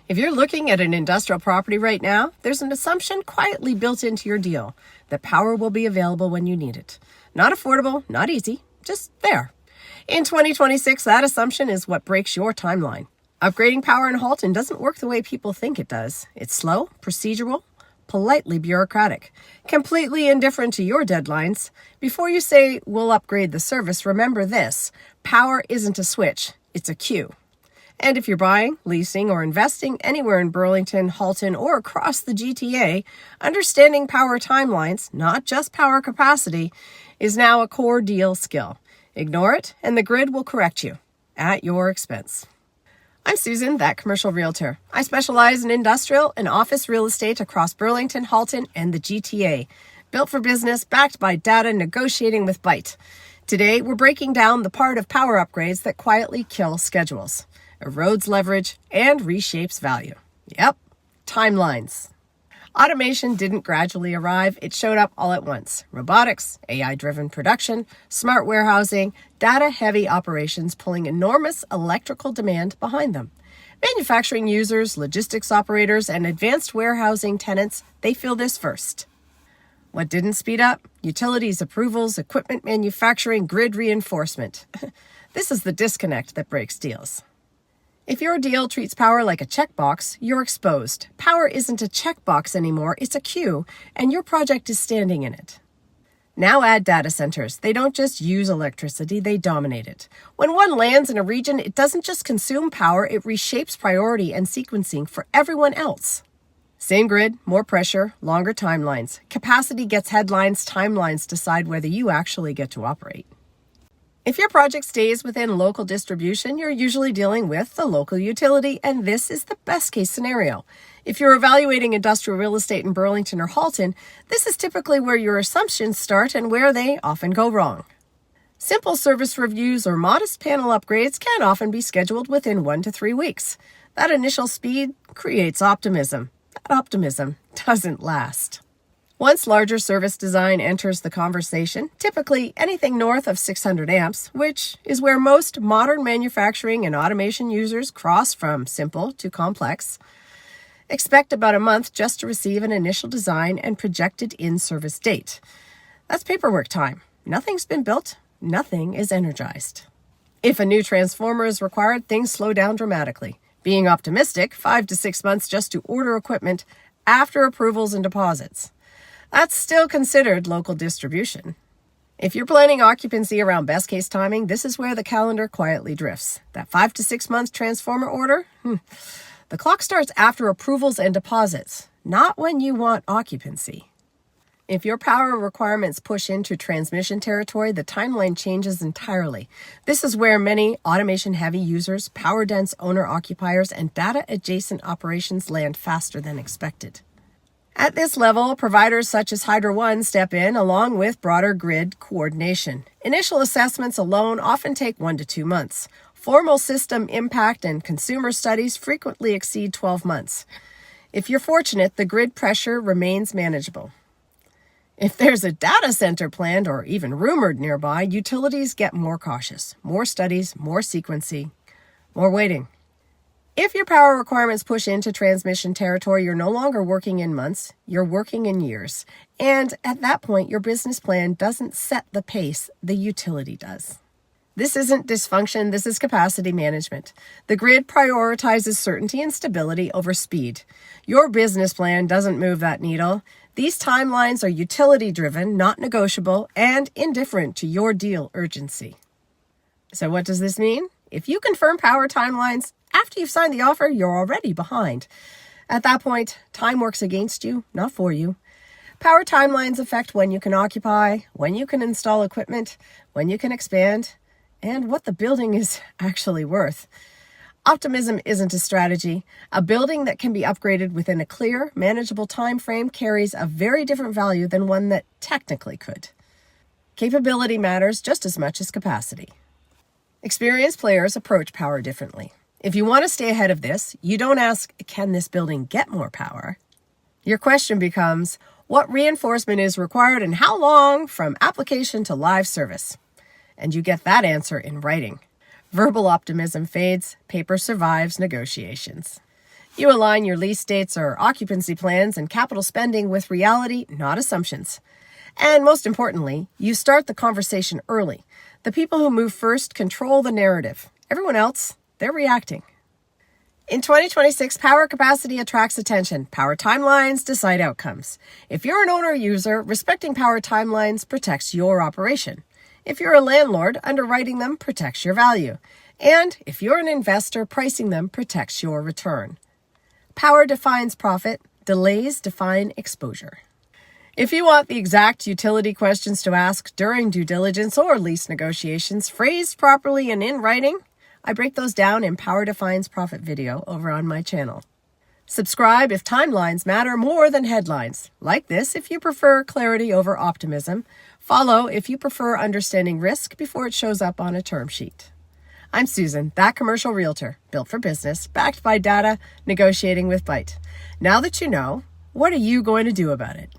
If you're looking at an industrial property right now, there's an assumption quietly built into your deal that power will be available when you need it. Not affordable, not easy, just there. In 2026, that assumption is what breaks your timeline. Upgrading power in Halton doesn't work the way people think it does. It's slow, procedural, politely bureaucratic, completely indifferent to your deadlines. Before you say, we'll upgrade the service, remember this: power isn't a switch, it's a queue. And if you're buying, leasing, or investing anywhere in Burlington, Halton, or across the GTA, understanding power timelines, not just power capacity, is now a core deal skill. Ignore it, and the grid will correct you at your expense. I'm Susan, that commercial realtor. I specialize in industrial and office real estate across Burlington, Halton, and the GTA. Built for business, backed by data, negotiating with bite. Today, we're breaking down the part of power upgrades that quietly kill schedules, erodes leverage, and reshapes value. Yep, timelines. Automation didn't gradually arrive, it showed up all at once. Robotics, AI-driven production, smart warehousing, data-heavy operations pulling enormous electrical demand behind them. Manufacturing users, logistics operators, and advanced warehousing tenants, they feel this first. What didn't speed up? Utilities approvals, equipment manufacturing, grid reinforcement. This is the disconnect that breaks deals. If your deal treats power like a checkbox, you're exposed. Power isn't a checkbox anymore, it's a queue, and your project is standing in it. Now add data centers. They don't just use electricity, they dominate it. When one lands in a region, it doesn't just consume power, it reshapes priority and sequencing for everyone else. Same grid, more pressure, longer timelines. Capacity gets headlines, timelines decide whether you actually get to operate. If your project stays within local distribution, you're usually dealing with the local utility, and this is the best case scenario. If you're evaluating industrial real estate in Burlington or Halton, this is typically where your assumptions start and where they often go wrong. Simple service reviews or modest panel upgrades can often be scheduled within 1 to 3 weeks. That initial speed creates optimism. That optimism doesn't last. Once larger service design enters the conversation, typically anything north of 600 amps, which is where most modern manufacturing and automation users cross from simple to complex, expect about a month just to receive an initial design and projected in-service date. That's paperwork time. Nothing's been built, nothing is energized. If a new transformer is required, things slow down dramatically. Being optimistic, 5 to 6 months just to order equipment after approvals and deposits. That's still considered local distribution. If you're planning occupancy around best case timing, this is where the calendar quietly drifts. That 5 to 6 month transformer order, the clock starts after approvals and deposits, not when you want occupancy. If your power requirements push into transmission territory, the timeline changes entirely. This is where many automation-heavy users, power-dense owner-occupiers, and data-adjacent operations land faster than expected. At this level, providers such as Hydro One step in along with broader grid coordination. Initial assessments alone often take 1 to 2 months. Formal system impact and consumer studies frequently exceed 12 months. If you're fortunate, the grid pressure remains manageable. If there's a data center planned or even rumored nearby, utilities get more cautious. More studies, more sequencing, more waiting. If your power requirements push into transmission territory, you're no longer working in months, you're working in years. And at that point, your business plan doesn't set the pace, the utility does. This isn't dysfunction, this is capacity management. The grid prioritizes certainty and stability over speed. Your business plan doesn't move that needle. These timelines are utility-driven, not negotiable, and indifferent to your deal urgency. So what does this mean? If you confirm power timelines after you've signed the offer, you're already behind. At that point, time works against you, not for you. Power timelines affect when you can occupy, when you can install equipment, when you can expand, and what the building is actually worth. Optimism isn't a strategy. A building that can be upgraded within a clear, manageable time frame carries a very different value than one that technically could. Capability matters just as much as capacity. Experienced players approach power differently. If you want to stay ahead of this, you don't ask, can this building get more power? Your question becomes, what reinforcement is required and how long from application to live service? And you get that answer in writing. Verbal optimism fades, paper survives negotiations. You align your lease dates or occupancy plans and capital spending with reality, not assumptions. And most importantly, you start the conversation early. The people who move first control the narrative. Everyone else, they're reacting. In 2026, power capacity attracts attention. Power timelines decide outcomes. If you're an owner-user, respecting power timelines protects your operation. If you're a landlord, underwriting them protects your value. And if you're an investor, pricing them protects your return. Power defines profit. Delays define exposure. If you want the exact utility questions to ask during due diligence or lease negotiations phrased properly and in writing, I break those down in Power Defines Profit video over on my channel. Subscribe if timelines matter more than headlines. Like this if you prefer clarity over optimism. Follow if you prefer understanding risk before it shows up on a term sheet. I'm Susan, that commercial realtor, built for business, backed by data, negotiating with bite. Now that you know, what are you going to do about it?